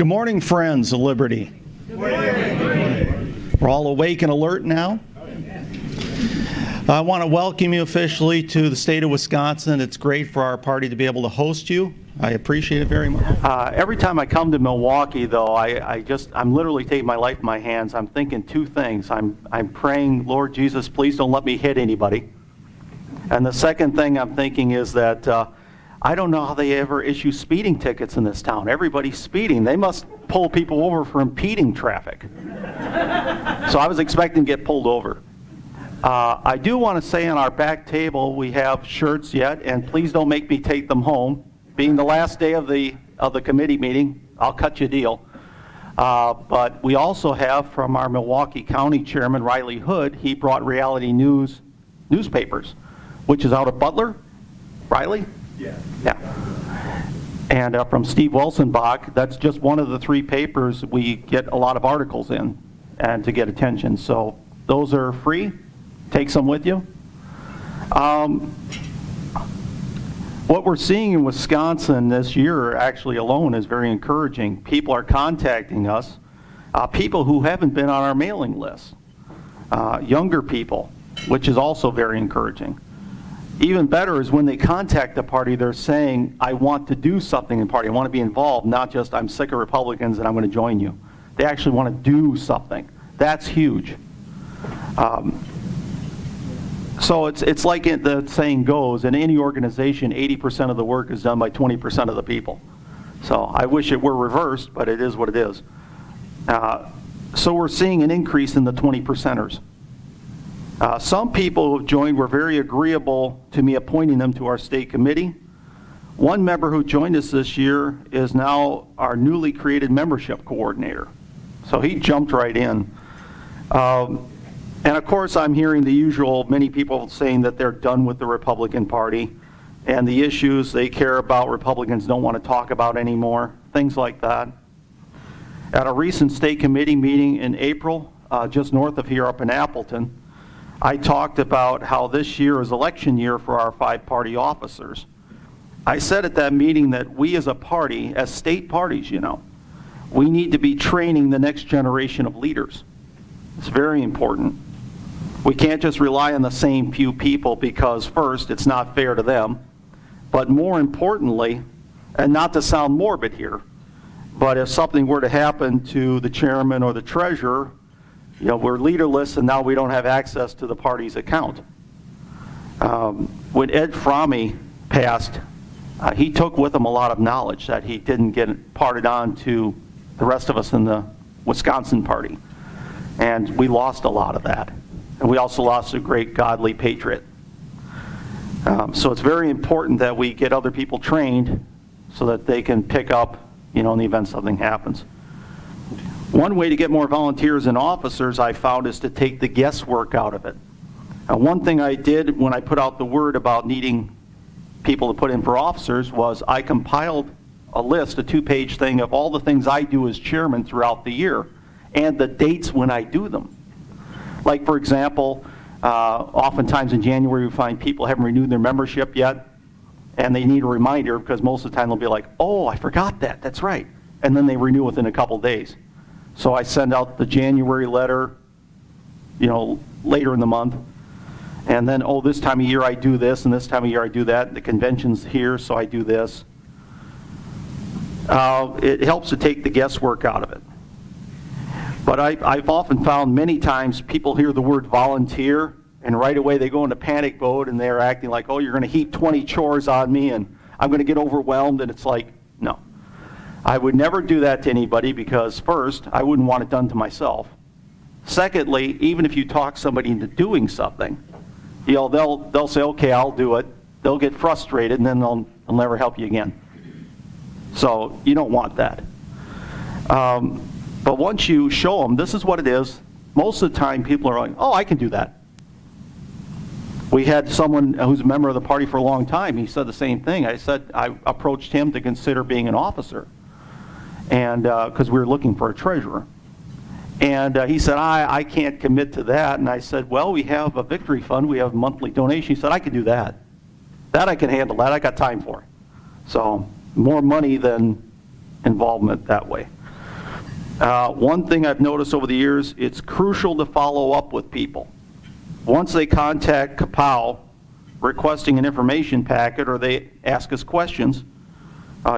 Good morning, friends of Liberty. Good morning. We're all awake and alert now. I want to welcome you officially to the state of Wisconsin. It's great for our party to be able to host you. I appreciate it very much. Every time I come to Milwaukee, though, I'm literally taking my life in my hands. I'm thinking two things. I'm praying, Lord Jesus, please don't let me hit anybody. And the second thing I'm thinking is that I don't know how they ever issue speeding tickets in this town. Everybody's speeding. They must pull people over for impeding traffic. So I was expecting to get pulled over. I do want to say on our back table we have shirts yet, and please don't make me take them home. Being the last day of the committee meeting, I'll cut you a deal. But we also have from our Milwaukee County Chairman, Riley Hood, he brought Reality News newspapers, which is out of Butler. Riley? Yeah. And from Steve Wilsonbach, that's just one of the three papers we get a lot of articles in and to get attention. So those are free. Take some with you. What we're seeing in Wisconsin this year actually alone is very encouraging. People are contacting us, people who haven't been on our mailing list, younger people, which is also very encouraging. Even better is when they contact the party, they're saying, I want to do something in the party. I want to be involved, not just I'm sick of Republicans and I'm going to join you. They actually want to do something. That's huge. So it's like the saying goes, in any organization, 80% of the work is done by 20% of the people. So I wish it were reversed, but it is what it is. So we're seeing an increase in the 20%ers. Some people who have joined were very agreeable to me appointing them to our state committee. One member who joined us this year is now our newly created membership coordinator. So he jumped right in. And of course, I'm hearing the usual, many people saying that they're done with the Republican Party and the issues they care about Republicans don't want to talk about anymore, things like that. At a recent state committee meeting in April, just north of here up in Appleton, I talked about how this year is election year for our 5 party officers. I said at that meeting that we as a party, as state parties, we need to be training the next generation of leaders. It's very important. We can't just rely on the same few people because, first, it's not fair to them, but more importantly, and not to sound morbid here, but if something were to happen to the chairman or the treasurer, we're leaderless and now we don't have access to the party's account. When Ed Fromme passed, he took with him a lot of knowledge that he didn't get imparted on to the rest of us in the Wisconsin party. And we lost a lot of that. And we also lost a great godly patriot. So it's very important that we get other people trained so that they can pick up, in the event something happens. One way to get more volunteers and officers, I found, is to take the guesswork out of it. One thing I did when I put out the word about needing people to put in for officers was I compiled a list, a 2-page thing of all the things I do as chairman throughout the year and the dates when I do them. Like, for example, oftentimes in January we find people haven't renewed their membership yet, and they need a reminder because most of the time they'll be like, oh, I forgot that, that's right. And then they renew within a couple days. So I send out the January letter, later in the month, and then, oh, this time of year I do this, and this time of year I do that. The convention's here, so I do this. It helps to take the guesswork out of it. But I've often found many times people hear the word volunteer, and right away they go into panic mode, and they're acting like, oh, you're going to heap 20 chores on me, and I'm going to get overwhelmed, and it's like, no. I would never do that to anybody because, first, I wouldn't want it done to myself. Secondly, even if you talk somebody into doing something, they'll say, okay, I'll do it. They'll get frustrated, and then they'll never help you again. So you don't want that. But once you show them, this is what it is, most of the time people are like, oh, I can do that. We had someone who's a member of the party for a long time. He said the same thing. I approached him to consider being an officer, and because we were looking for a treasurer. And he said, I can't commit to that. And I said, well, we have a victory fund. We have a monthly donation. He said, I can do that. That I can handle. That I got time for. So more money than involvement that way. One thing I've noticed over the years, it's crucial to follow up with people. Once they contact Kapow requesting an information packet or they ask us questions,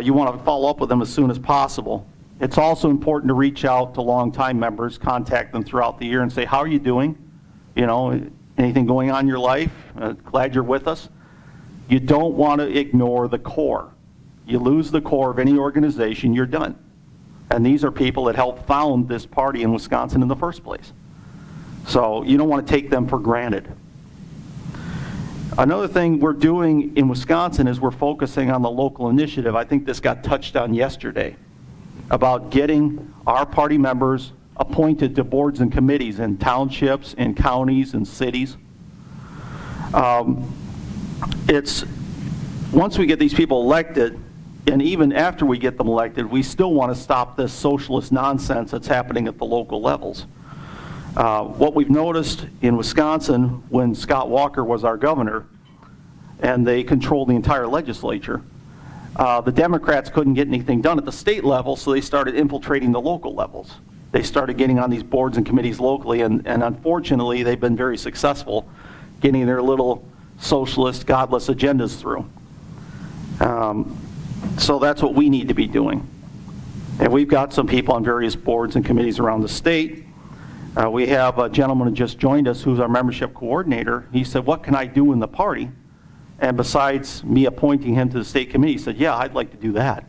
you want to follow up with them as soon as possible. It's also important to reach out to longtime members, contact them throughout the year and say, how are you doing? You know, anything going on in your life? Glad you're with us. You don't want to ignore the core. You lose the core of any organization, you're done. And these are people that helped found this party in Wisconsin in the first place. So you don't want to take them for granted. Another thing we're doing in Wisconsin is we're focusing on the local initiative. I think this got touched on yesterday about getting our party members appointed to boards and committees in townships, in counties, and cities. Once we get these people elected, and even after we get them elected, we still want to stop this socialist nonsense that's happening at the local levels. What we've noticed in Wisconsin when Scott Walker was our governor and they controlled the entire legislature, the Democrats couldn't get anything done at the state level, so they started infiltrating the local levels. They started getting on these boards and committees locally, and unfortunately they've been very successful getting their little socialist, godless agendas through. So that's what we need to be doing. And we've got some people on various boards and committees around the state. We have a gentleman who just joined us who's our membership coordinator. He said, what can I do in the party? And besides me appointing him to the state committee, he said, yeah, I'd like to do that.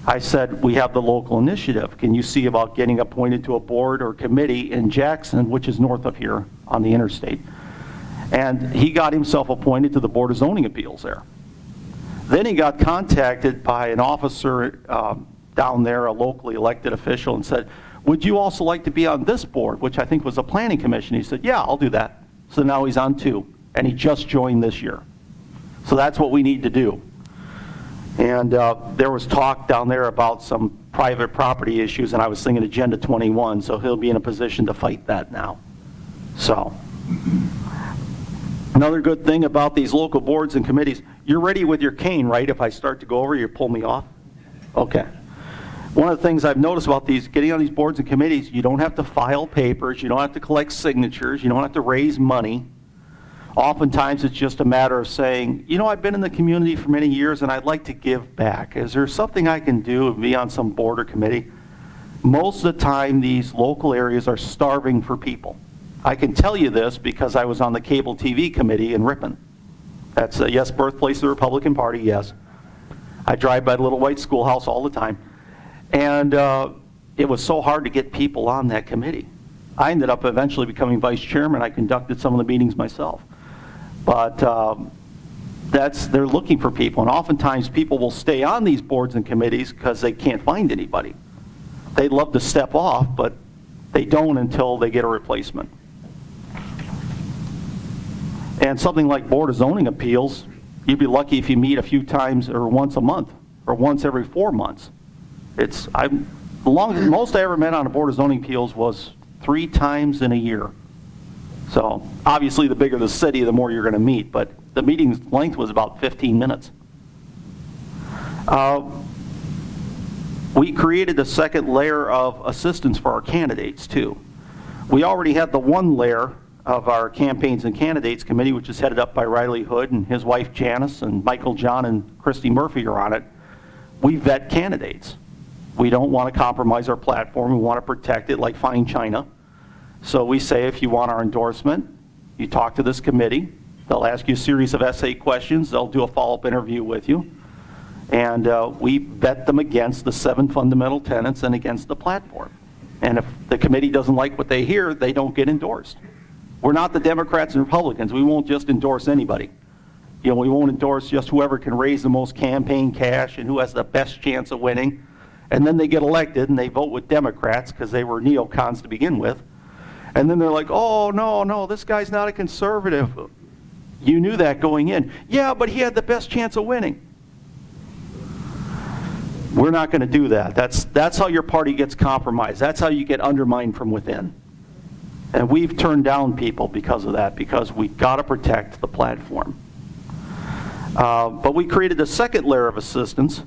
I said, we have the local initiative. Can you see about getting appointed to a board or committee in Jackson, which is north of here on the interstate? And he got himself appointed to the Board of Zoning Appeals there. Then he got contacted by an officer down there, a locally elected official, and said, would you also like to be on this board, which I think was a planning commission? He said, yeah, I'll do that. So now he's on 2, and he just joined this year. So that's what we need to do. And there was talk down there about some private property issues, and I was thinking Agenda 21, so he'll be in a position to fight that now. So another good thing about these local boards and committees, you're ready with your cane, right? If I start to go over, you pull me off? Okay. One of the things I've noticed about these, getting on these boards and committees, you don't have to file papers, you don't have to collect signatures, you don't have to raise money. Oftentimes it's just a matter of saying, you know, I've been in the community for many years and I'd like to give back. Is there something I can do to be on some board or committee? Most of the time these local areas are starving for people. I can tell you this because I was on the cable TV committee in Ripon. That's, yes, birthplace of the Republican Party, yes. I drive by the little white schoolhouse all the time. And it was so hard to get people on that committee. I ended up eventually becoming vice chairman. I conducted some of the meetings myself. But they're looking for people, and oftentimes people will stay on these boards and committees because they can't find anybody. They'd love to step off, but they don't until they get a replacement. And something like Board of Zoning Appeals, you'd be lucky if you meet a few times or once a month or once every 4 months. The most I ever met on a Board of Zoning Appeals was 3 times in a year. So obviously the bigger the city, the more you're going to meet, but the meeting's length was about 15 minutes. We created a second layer of assistance for our candidates too. We already had the one layer of our campaigns and candidates committee, which is headed up by Riley Hood and his wife Janice, and Michael John and Christy Murphy are on it. We vet candidates. We don't want to compromise our platform. We want to protect it like fine china. So we say if you want our endorsement, you talk to this committee. They'll ask you a series of essay questions. They'll do a follow-up interview with you. And we vet them against the 7 fundamental tenets and against the platform. And if the committee doesn't like what they hear, they don't get endorsed. We're not the Democrats and Republicans. We won't just endorse anybody. You know, we won't endorse just whoever can raise the most campaign cash and who has the best chance of winning. And then they get elected and they vote with Democrats because they were neocons to begin with. And then they're like, oh, no, this guy's not a conservative. You knew that going in. Yeah, but he had the best chance of winning. We're not going to do that. That's how your party gets compromised. That's how you get undermined from within. And we've turned down people because of that, because we've got to protect the platform. But we created a second layer of assistance,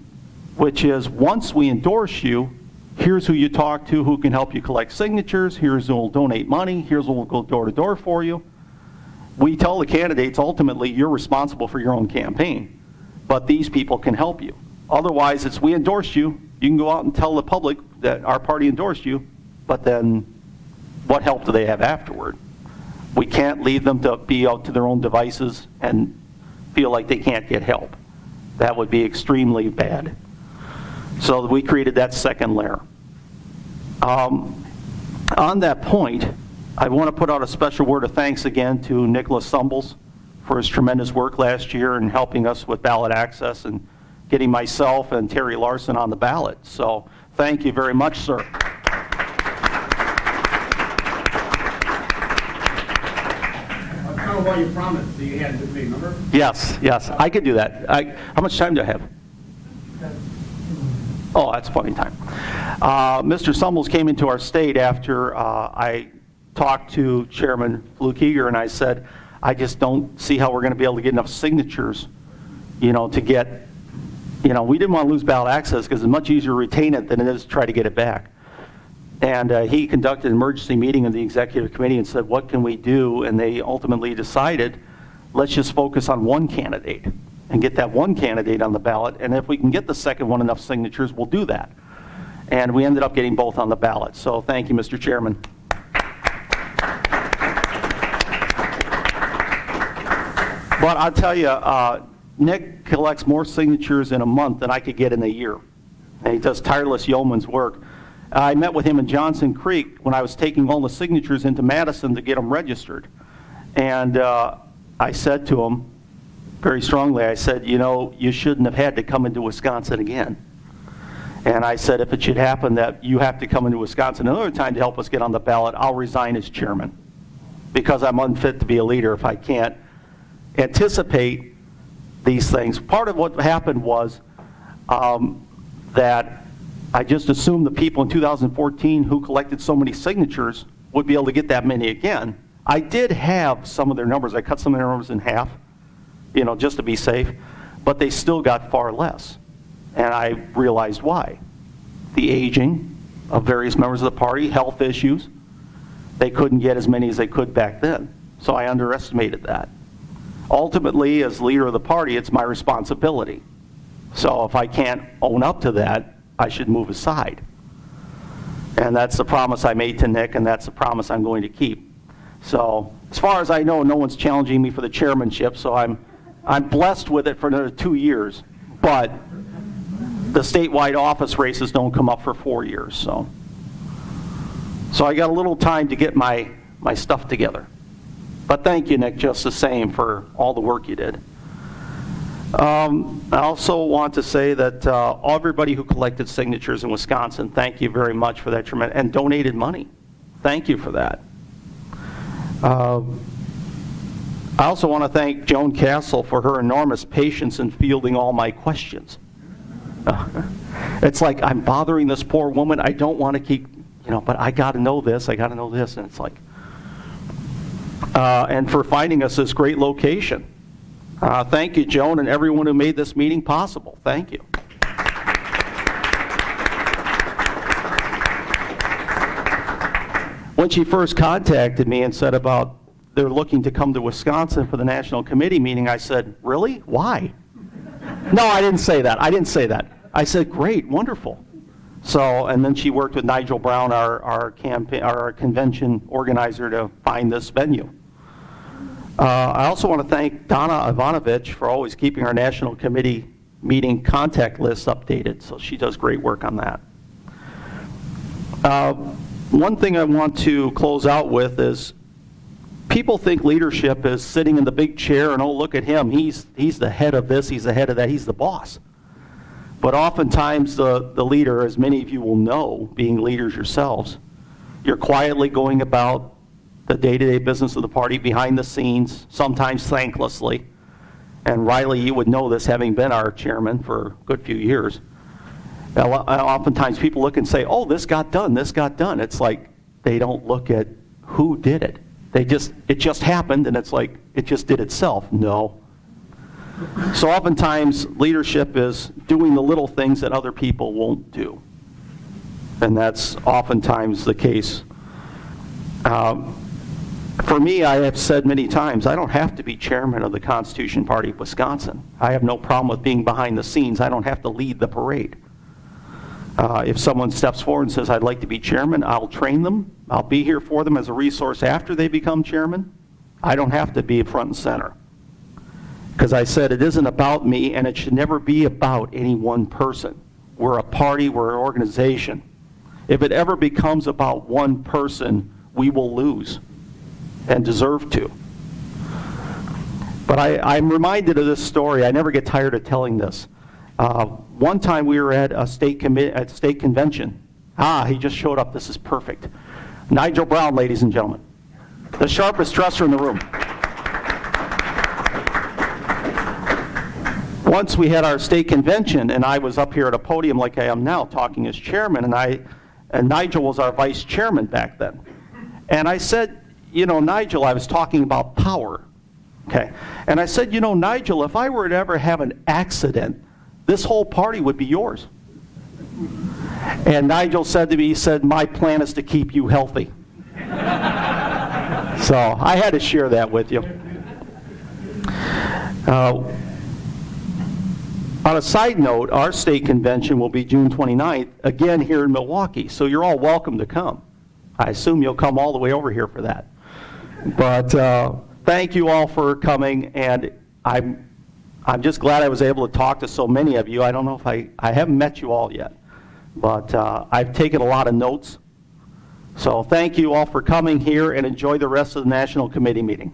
which is once we endorse you, here's who you talk to who can help you collect signatures, here's who will donate money, here's who will go door to door for you. We tell the candidates, ultimately, you're responsible for your own campaign, but these people can help you. Otherwise, it's we endorsed you. You can go out and tell the public that our party endorsed you, but then what help do they have afterward? We can't leave them to be out to their own devices and feel like they can't get help. That would be extremely bad. So we created that second layer. On that point, I want to put out a special word of thanks again to Nicholas Sumbles for his tremendous work last year in helping us with ballot access and getting myself and Terry Larson on the ballot. So thank you very much, sir. How about your promise that you had with me, remember? Yes, I could do that. How much time do I have? Oh, that's plenty of time. Mr. Sumbles came into our state after I talked to Chairman Flukiger, and I said, I just don't see how we're going to be able to get enough signatures, to get, we didn't want to lose ballot access because it's much easier to retain it than it is to try to get it back. And he conducted an emergency meeting of the executive committee and said, what can we do? And they ultimately decided, let's just focus on one candidate and get that one candidate on the ballot. And if we can get the second one enough signatures, we'll do that. And we ended up getting both on the ballot. So thank you, Mr. Chairman. But I'll tell you, Nick collects more signatures in a month than I could get in a year. And he does tireless yeoman's work. I met with him in Johnson Creek when I was taking all the signatures into Madison to get them registered. And I said to him very strongly, I said, you shouldn't have had to come into Wisconsin again. And I said, if it should happen that you have to come into Wisconsin another time to help us get on the ballot, I'll resign as chairman because I'm unfit to be a leader if I can't anticipate these things. Part of what happened was that I just assumed the people in 2014 who collected so many signatures would be able to get that many again. I did have some of their numbers. I cut some of their numbers in half, just to be safe, but they still got far less. And I realized why. The aging of various members of the party, health issues. They couldn't get as many as they could back then. So I underestimated that. Ultimately, as leader of the party, it's my responsibility. So if I can't own up to that, I should move aside. And that's the promise I made to Nick, and that's the promise I'm going to keep. So as far as I know, no one's challenging me for the chairmanship, so I'm blessed with it for another 2 years. But the statewide office races don't come up for 4 years. So I got a little time to get my stuff together. But thank you, Nick, just the same for all the work you did. I also want to say that everybody who collected signatures in Wisconsin, thank you very much for that tremendous, and donated money. Thank you for that. I also want to thank Joan Castle for her enormous patience in fielding all my questions. It's like, I'm bothering this poor woman. I don't want to keep, but I got to know this, I got to know this. And it's like, and for finding us this great location. Thank you, Joan, and everyone who made this meeting possible. Thank you. When she first contacted me and said about they're looking to come to Wisconsin for the National Committee meeting, I said, really? Why? No, I didn't say that. I said, great, wonderful. So, and then she worked with Nigel Brown, our convention organizer, to find this venue. I also want to thank Donna Ivanovich for always keeping our National Committee meeting contact list updated. So she does great work on that. One thing I want to close out with is people think leadership is sitting in the big chair and, oh, look at him. He's the head of this, he's the head of that, he's the boss. But oftentimes the leader, as many of you will know, being leaders yourselves, you're quietly going about the day-to-day business of the party behind the scenes, sometimes thanklessly. And Riley, you would know this, having been our chairman for a good few years. Oftentimes people look and say, oh, this got done, this got done. It's like they don't look at who did it. It just happened, and it's like it just did itself. No. So oftentimes leadership is doing the little things that other people won't do. And that's oftentimes the case. For me, I have said many times, I don't have to be chairman of the Constitution Party of Wisconsin. I have no problem with being behind the scenes. I don't have to lead the parade. If someone steps forward and says, I'd like to be chairman, I'll train them. I'll be here for them as a resource after they become chairman. I don't have to be front and center. Because I said it isn't about me, and it should never be about any one person. We're a party, we're an organization. If it ever becomes about one person, we will lose, and deserve to. But I'm reminded of this story. I never get tired of telling this. One time we were at a state convention. He just showed up. This is perfect. Nigel Brown, ladies and gentlemen. The sharpest dresser in the room. Once we had our state convention, and I was up here at a podium like I am now, talking as chairman, and Nigel was our vice chairman back then. And I said, Nigel, I was talking about power. Okay. And I said, Nigel, if I were to ever have an accident, this whole party would be yours. And Nigel said to me, he said, my plan is to keep you healthy. So I had to share that with you. On a side note, our state convention will be June 29th, again here in Milwaukee. So you're all welcome to come. I assume you'll come all the way over here for that. But thank you all for coming, and I'm just glad I was able to talk to so many of you. I don't know if I haven't met you all yet, but I've taken a lot of notes. So thank you all for coming here, and enjoy the rest of the National Committee meeting.